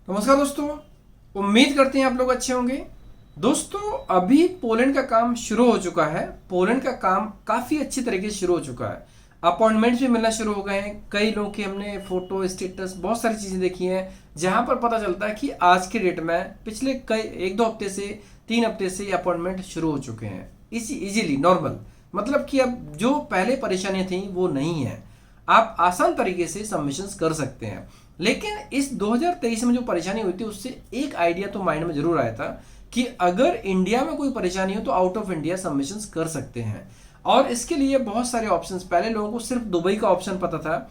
नमस्कार दोस्तों। उम्मीद करते हैं आप लोग अच्छे होंगे। दोस्तों, अभी पोलैंड का काम शुरू हो चुका है। पोलैंड का काम काफ़ी अच्छी तरीके से शुरू हो चुका है। अपॉइंटमेंट्स भी मिलना शुरू हो गए हैं। कई लोगों की हमने फोटो स्टेटस बहुत सारी चीज़ें देखी हैं जहां पर पता चलता है कि आज के डेट में पिछले कई एक दो हफ्ते से 3 हफ्ते से अपॉइंटमेंट शुरू हो चुके हैं इजीली नॉर्मल। मतलब कि अब जो पहले परेशानियां थी वो नहीं है। आप आसान तरीके से सबमिशंस कर सकते हैं। लेकिन इस 2023 में जो परेशानी हुई थी उससे एक आइडिया तो माइंड में जरूर आया था कि अगर इंडिया में कोई परेशानी हो तो आउट ऑफ इंडिया सबमिशंस कर सकते हैं। और इसके लिए बहुत सारे ऑप्शंस, पहले लोगों को सिर्फ दुबई का ऑप्शन पता था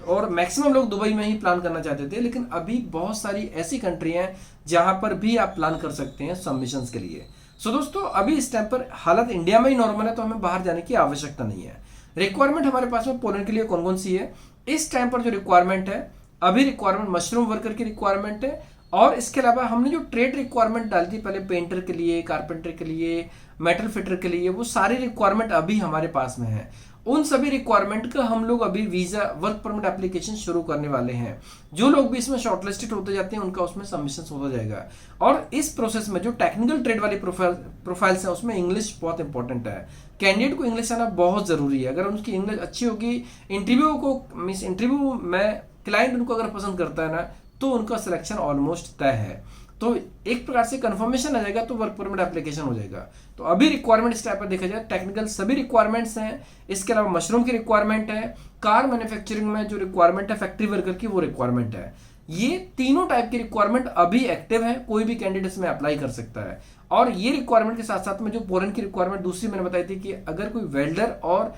और मैक्सिमम लोग दुबई में ही प्लान करना चाहते थे। लेकिन अभी बहुत सारी ऐसी कंट्री हैं जहां पर भी आप प्लान कर सकते हैं सबमिशंस के लिए। सो दोस्तों, अभी इस टाइम पर हालत इंडिया में ही नॉर्मल है तो हमें बाहर जाने की आवश्यकता नहीं है। रिक्वायरमेंट हमारे पास में पोलैंड के लिए कौन कौन सी है इस टाइम पर जो रिक्वायरमेंट है, अभी रिक्वायरमेंट मशरूम वर्कर की रिक्वायरमेंट है। और इसके अलावा हमने जो ट्रेड रिक्वायरमेंट डाली थी पहले, पेंटर के लिए, कारपेंटर के लिए, मेटल फिटर के लिए, वो सारी रिक्वायरमेंट अभी हमारे पास में है। उन सभी रिक्वायरमेंट का हम लोग अभी वीजा वर्क परमिट एप्लीकेशन शुरू करने वाले हैं। जो लोग भी इसमें शॉर्टलिस्टेड होते जाते हैं उनका उसमें सबमिशन होता जाएगा। और इस प्रोसेस में जो टेक्निकल ट्रेड वाली प्रोफाइल्स हैं उसमें इंग्लिश बहुत इंपॉर्टेंट है। कैंडिडेट को इंग्लिश आना बहुत जरूरी है। अगर उनकी इंग्लिश अच्छी होगी, इंटरव्यू में क्लाइंट उनको अगर पसंद करता है ना तो उनका सिलेक्शन ऑलमोस्ट तय है। तो एक प्रकार से कंफर्मेशन आ जाएगा तो वर्क परमिट एप्लीकेशन हो जाएगा। तो अभी रिक्वायरमेंट इस टाइप पर देखा जाए टेक्निकल सभी रिक्वायरमेंट्स हैं। इसके अलावा मशरूम की रिक्वायरमेंट है, कार मैन्युफैक्चरिंग में जो रिक्वायरमेंट है फैक्ट्री वर्कर की वो रिक्वायरमेंट है। ये तीनों टाइप की रिक्वायरमेंट अभी एक्टिव है, कोई भी कैंडिडेट इसमें अप्लाई कर सकता है। और ये रिक्वायरमेंट के साथ साथ में जो पोलैंड की रिक्वायरमेंट दूसरी मैंने बताई थी कि अगर कोई वेल्डर और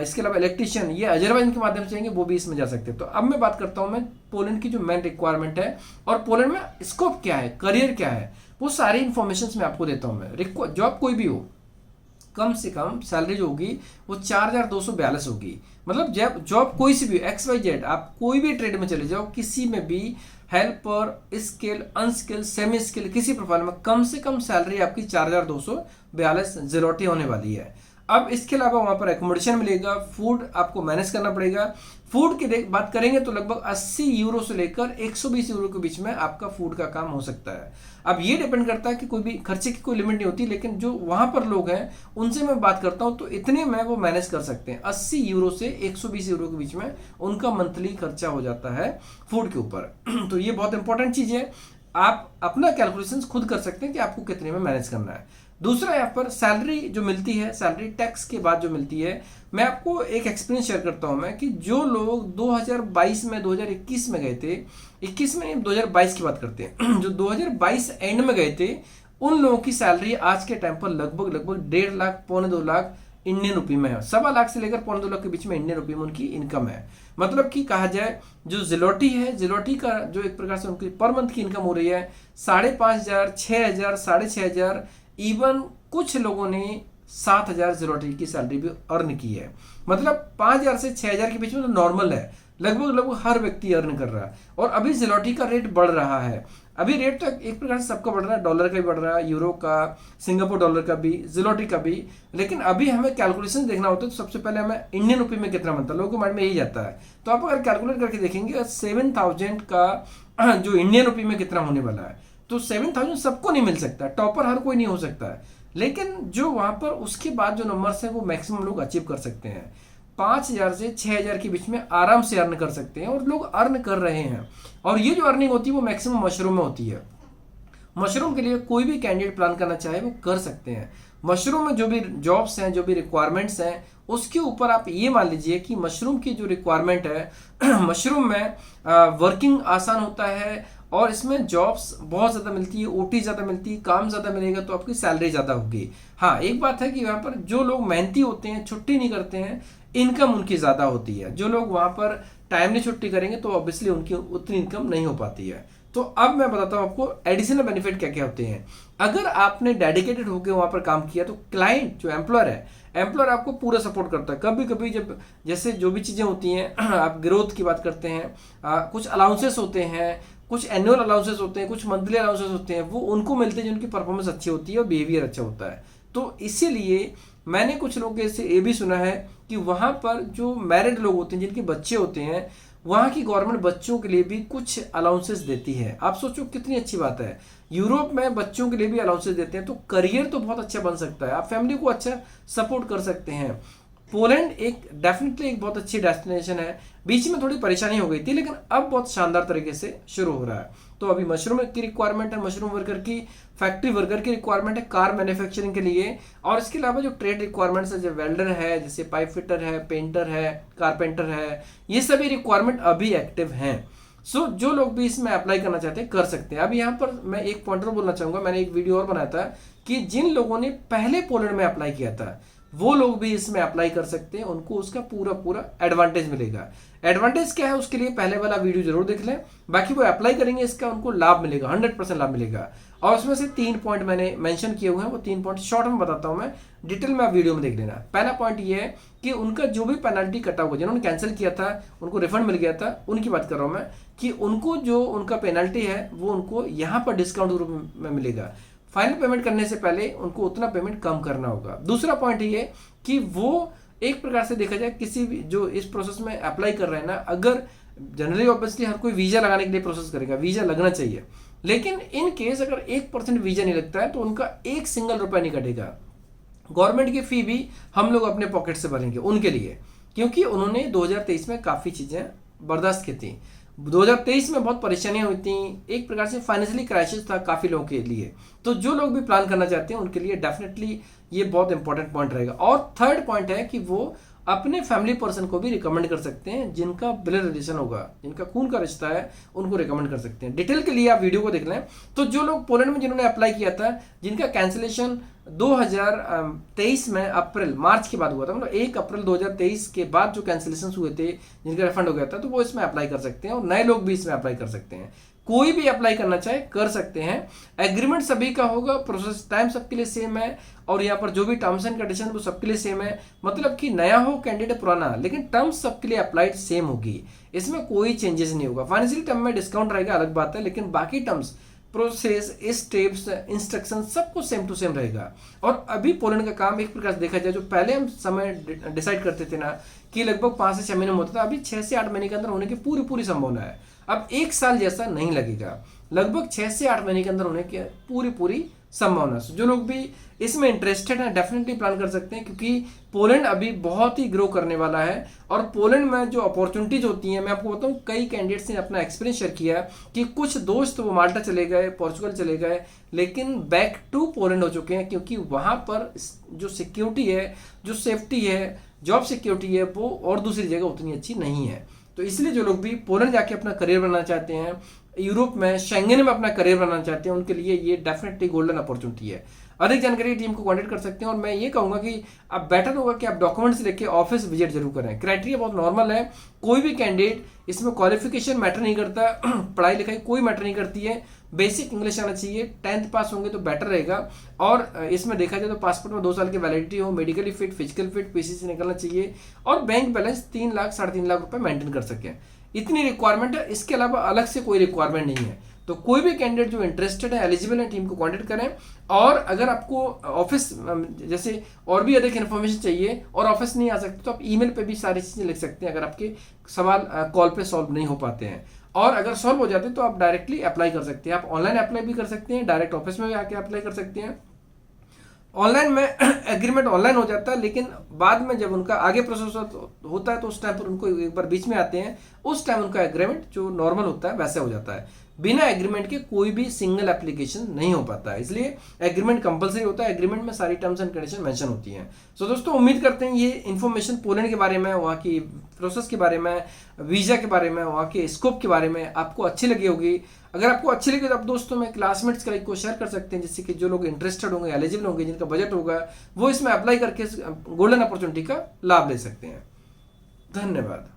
इसके अलावा इलेक्ट्रिशियन ये अजरबैजान के माध्यम से जाएंगे वो भी इसमें जा सकते हैं। तो अब मैं बात करता हूं मैं पोलैंड की जो मेन रिक्वायरमेंट है और पोलैंड में स्कोप क्या है, करियर क्या है, वो सारी इंफॉर्मेशन मैं आपको देता हूं। मैं जॉब कोई भी हो, कम से कम सैलरी जो होगी वो 4242 होगी। मतलब जब जॉब कोई सी भी XYZ, आप कोई भी ट्रेड में चले जाओ, किसी में भी helper, skill, unskilled, semi skill, किसी प्रोफाइल में कम से कम सैलरी आपकी 4242 ज़लोटी होने वाली है। अब इसके अलावा वहां पर एकोमोडेशन मिलेगा, फूड आपको मैनेज करना पड़ेगा। फूड की बात करेंगे तो लगभग 80 यूरो से लेकर 120 यूरो के बीच में आपका फूड का काम हो सकता है। अब ये डिपेंड करता है कि कोई भी खर्चे की कोई लिमिट नहीं होती, लेकिन जो वहां पर लोग हैं उनसे मैं बात करता हूं तो इतने में वो मैनेज कर सकते हैं। 80 यूरो से 120 यूरो के बीच में उनका मंथली खर्चा हो जाता है फूड के ऊपर। तो ये बहुत इंपॉर्टेंट चीज है। आप अपना कैलकुलेशन खुद कर सकते हैं कि आपको कितने में मैनेज करना है। दूसरा, यहाँ पर सैलरी जो मिलती है, सैलरी टैक्स के बाद जो मिलती है, मैं आपको एक एक्सपीरियंस शेयर करता हूं मैं कि जो लोग 2022 में 2021 में गए थे, 21 में 2022 की बात करते हैं, जो 2022 एंड में गए थे उन लोगों की सैलरी आज के टाइम पर लगभग लगभग 1.5 लाख, 1.25 लाख इंडियन रुपी में है। 1.25 लाख से लेकर 1.25 लाख के बीच में इंडियन रुपी में उनकी इनकम है। मतलब कि कहा जाए जो ज़लोटी है, ज़लोटी का जो एक प्रकार से उनकी पर मंथ की इनकम हो रही है 5,500, 6,000, 6,500, इवन कुछ लोगों ने 7,000 ज़लोटी की सैलरी भी अर्न की है। मतलब 5,000 से 6,000 के बीच में तो नॉर्मल है, लगभग लगभग हर व्यक्ति अर्न कर रहा है। और अभी ज़लोटी का रेट बढ़ रहा है। अभी रेट तो एक प्रकार से सबका बढ़ रहा है, डॉलर का भी बढ़ रहा है, यूरो का, सिंगापुर डॉलर का भी, ज़लोटी का भी। लेकिन अभी हमें कैलकुलेशन देखना होता है तो सबसे पहले हमें इंडियन रुपये में कितना बनता है, लोगों के माइंड में यही जाता है। तो आप अगर कैलकुलेट करके देखेंगे 7,000 का जो इंडियन रुपये में कितना होने वाला है, तो 7,000 सबको नहीं मिल सकता, टॉपर हर कोई नहीं हो सकता है। लेकिन जो वहां पर उसके बाद जो नंबर्स हैं वो मैक्सिमम लोग अचीव कर सकते हैं। 5,000 से 6,000 के बीच में आराम से अर्न कर सकते हैं और लोग अर्न कर रहे हैं। और ये जो अर्निंग होती है वो मैक्सिमम मशरूम में होती है। मशरूम के लिए कोई भी कैंडिडेट प्लान करना चाहे वो कर सकते हैं। मशरूम में जो भी जॉब्स हैं, जो भी रिक्वायरमेंट्स हैं, उसके ऊपर आप ये मान लीजिए कि मशरूम की जो रिक्वायरमेंट है मशरूम में वर्किंग आसान होता है और इसमें जॉब्स बहुत ज़्यादा मिलती है, ओटी ज़्यादा मिलती है, काम ज़्यादा मिलेगा तो आपकी सैलरी ज़्यादा होगी। हाँ, एक बात है कि यहाँ पर जो लोग मेहनती होते हैं, छुट्टी नहीं करते हैं, इनकम उनकी ज़्यादा होती है। जो लोग वहाँ पर टाइमली छुट्टी करेंगे तो ऑब्वियसली उनकी उतनी इनकम नहीं हो पाती है। तो अब मैं बताता हूँ आपको एडिशनल बेनिफिट क्या क्या होते हैं। अगर आपने डेडिकेटेड होकर वहाँ पर काम किया तो क्लाइंट जो एम्प्लॉयर है, एम्प्लॉयर आपको पूरा सपोर्ट करता है। कभी कभी जब जैसे जो भी चीज़ें होती हैं आप ग्रोथ की बात करते हैं, कुछ अलाउंसेस होते हैं, कुछ एनुअल अलाउंसेस होते हैं, कुछ मंथली अलाउंसेस होते हैं, वो उनको मिलते हैं जिनकी परफॉर्मेंस अच्छी होती है और बिहेवियर अच्छा होता है। तो इसीलिए मैंने कुछ लोगों से ये भी सुना है कि वहाँ पर जो मैरिड लोग होते हैं, जिनके बच्चे होते हैं, वहाँ की गवर्नमेंट बच्चों के लिए भी कुछ अलाउंसेस देती है। आप सोचो कितनी अच्छी बात है, यूरोप में बच्चों के लिए भी अलाउंसेस देते हैं, तो करियर तो बहुत अच्छा बन सकता है, आप फैमिली को अच्छा सपोर्ट कर सकते हैं। पोलैंड एक डेफिनेटली एक बहुत अच्छी डेस्टिनेशन है। बीच में थोड़ी परेशानी हो गई थी, लेकिन अब बहुत शानदार तरीके से शुरू हो रहा है। तो अभी मशरूम की रिक्वायरमेंट है, मशरूम वर्कर की, फैक्ट्री वर्कर की रिक्वायरमेंट है कार मैन्युफैक्चरिंग के लिए, और इसके अलावा जो ट्रेड रिक्वायरमेंट्स है, जैसे वेल्डर है, जैसे पाइप फिटर है, पेंटर है, कारपेंटर है, ये सभी रिक्वायरमेंट अभी एक्टिव हैं। सो जो लोग भी इसमें अप्लाई करना चाहते हैं कर सकते हैं। अब यहाँ पर मैं एक पॉइंटर बोलना चाहूंगा, मैंने एक वीडियो और बनाया था कि जिन लोगों ने पहले पोलैंड में अप्लाई किया था वो लोग भी इसमें अप्लाई कर सकते हैं, उनको उसका पूरा पूरा एडवांटेज मिलेगा। एडवांटेज क्या है उसके लिए पहले वाला वीडियो जरूर देख लें, बाकी वो अप्लाई करेंगे इसका उनको लाभ मिलेगा, 100% लाभ मिलेगा। और उसमें से 3 पॉइंट मैंने मेंशन किए हुए हैं, वो 3 पॉइंट शॉर्ट में बताता हूं मैं, डिटेल में आप वीडियो में देख लेना। पहला पॉइंट ये है कि उनका जो भी पेनल्टी कटा हुआ, जिन्होंने कैंसिल किया था उनको रिफंड मिल गया था, उनकी बात कर रहा हूं मैं, कि उनको जो उनका पेनल्टी है वो उनको यहाँ पर डिस्काउंट रूप में मिलेगा। फाइनल पेमेंट करने से पहले उनको उतना पेमेंट कम करना होगा। दूसरा पॉइंट ये कि वो एक प्रकार से देखा जाए किसी भी जो इस प्रोसेस में अप्लाई कर रहे हैं ना, अगर जनरली ऑब्वियसली हर कोई वीजा लगाने के लिए प्रोसेस करेगा, वीजा लगना चाहिए, लेकिन इन केस अगर 1% वीजा नहीं लगता है तो उनका एक सिंगल रुपया नहीं कटेगा। गवर्नमेंट की फी भी हम लोग अपने पॉकेट से भरेंगे उनके लिए, क्योंकि उन्होंने 2023 में काफी चीजें बर्दाश्त की थी। 2023 में बहुत परेशानियां हुई थी, एक प्रकार से फाइनेंशियली क्राइसिस था काफी लोगों के लिए। तो जो लोग भी प्लान करना चाहते हैं उनके लिए डेफिनेटली ये बहुत इंपॉर्टेंट पॉइंट रहेगा। और थर्ड पॉइंट है कि वो अपने फैमिली पर्सन को भी रिकमेंड कर सकते हैं, जिनका ब्लड रिलेशन होगा, जिनका खून का रिश्ता है, उनको रिकमेंड कर सकते हैं। डिटेल के लिए आप वीडियो को देख लें। तो जो लोग पोलैंड में जिन्होंने अप्लाई किया था, जिनका कैंसिलेशन 2023 में मार्च के बाद हुआ था, मतलब 1 अप्रैल 2023 के बाद जो कैंसिलेशन हुए थे, जिनका रिफंड हो गया था, तो वो इसमें अप्लाई कर सकते हैं और नए लोग भी इसमें अप्लाई कर सकते हैं। कोई भी अप्लाई करना चाहे कर सकते हैं। एग्रीमेंट सभी का होगा, प्रोसेस टाइम सबके लिए सेम है, और यहाँ पर जो भी टर्म्स एंड कंडीशन वो सबके लिए सेम है। मतलब कि नया हो कैंडिडेट पुराना, लेकिन टर्म्स सबके लिए अप्लाइड सेम होगी, इसमें कोई चेंजेस नहीं होगा। फाइनेंशियल टर्म में डिस्काउंट रहेगा अलग बात है, लेकिन बाकी टर्म्स, प्रोसेस, स्टेप्स, इंस्ट्रक्शन सब कुछ सेम टू सेम रहेगा। और अभी पोलैंड का काम एक प्रकार से देखा जाए, जो पहले हम समय डिसाइड करते थे ना कि लगभग 5 से 6 महीने में होता था, अभी 6 से 8 महीने के अंदर होने की पूरी संभावना है। अब 1 साल जैसा नहीं लगेगा, लगभग 6 से 8 महीने के अंदर होने की पूरी संभावना। जो लोग भी इसमें इंटरेस्टेड हैं डेफिनेटली प्लान कर सकते हैं, क्योंकि पोलैंड अभी बहुत ही ग्रो करने वाला है। और पोलैंड में जो अपॉर्चुनिटीज होती हैं, मैं आपको बताऊं, कई कैंडिडेट्स ने अपना एक्सपीरियंस शेयर किया कि कुछ दोस्त वो माल्टा चले गए, पोर्चुगल चले गए, लेकिन बैक टू पोलैंड हो चुके हैं, क्योंकि वहां पर जो सिक्योरिटी है, जो सेफ्टी है, जॉब सिक्योरिटी है, वो और दूसरी जगह उतनी अच्छी नहीं है। तो इसलिए जो लोग भी पोलैंड जाके अपना करियर बनाना चाहते हैं, यूरोप में, शेंगन में अपना करियर बनाना चाहते हैं, उनके लिए ये डेफिनेटली गोल्डन अपॉर्चुनिटी है। अधिक जानकारी टीम को कांटेक्ट कर सकते हैं। और मैं ये कहूंगा कि अब बेटर होगा कि आप डॉक्यूमेंट्स लेके ऑफिस विजिट जरूर करें। क्राइटेरिया बहुत नॉर्मल है, कोई भी कैंडिडेट, इसमें क्वालिफिकेशन मैटर नहीं करता, पढ़ाई लिखाई कोई मैटर नहीं करती है, बेसिक इंग्लिश आना चाहिए, 10th पास होंगे तो बेटर रहेगा। और इसमें देखा जाए तो पासपोर्ट में 2 साल की वैलिडिटी हो, medically fit, physical fit, PC से निकलना चाहिए, और बैंक बैलेंस 3 लाख 3.5 लाख रुपए मेंटेन कर सके, इतनी रिक्वायरमेंट है। इसके अलावा अलग से कोई रिक्वायरमेंट नहीं है। तो कोई भी कैंडिडेट जो इंटरेस्टेड है, एलिजिबल है, टीम को कांटेक्ट करें। और अगर आपको ऑफिस जैसे और भी अधिक इन्फॉर्मेशन चाहिए और ऑफिस नहीं आ सकते, तो आप ईमेल पे भी सारी चीजें लिख सकते हैं, अगर आपके सवाल कॉल पे सॉल्व नहीं हो पाते हैं। और अगर सॉल्व हो जाते हैं तो आप डायरेक्टली अप्लाई कर सकते हैं। आप ऑनलाइन अप्लाई भी कर सकते हैं, डायरेक्ट ऑफिस में भी आके अप्लाई कर सकते हैं। ऑनलाइन में एग्रीमेंट ऑनलाइन हो जाता है, लेकिन बाद में जब उनका आगे प्रोसेस होता है तो उस टाइम पर उनको एक बार बीच में आते हैं, उस टाइम उनका एग्रीमेंट जो नॉर्मल होता है वैसे हो जाता है। बिना एग्रीमेंट के कोई भी सिंगल एप्लीकेशन नहीं हो पाता है, इसलिए एग्रीमेंट कंपलसरी होता है। एग्रीमेंट में सारी टर्म्स एंड कंडीशन मेंशन होती हैं। सो दोस्तों, उम्मीद करते हैं ये इन्फॉर्मेशन पोलैंड के बारे में, वहाँ की प्रोसेस के बारे में, वीजा के बारे में, वहाँ के स्कोप के बारे में आपको अच्छी लगी होगी। अगर आपको अच्छी लगी तो आप दोस्तों में, क्लासमेट्स को शेयर कर सकते हैं, जिससे कि जो लोग इंटरेस्टेड होंगे, एलिजिबल होंगे, जिनका बजट होगा, वो इसमें अप्लाई करके गोल्डन अपॉर्चुनिटी का लाभ ले सकते हैं। धन्यवाद।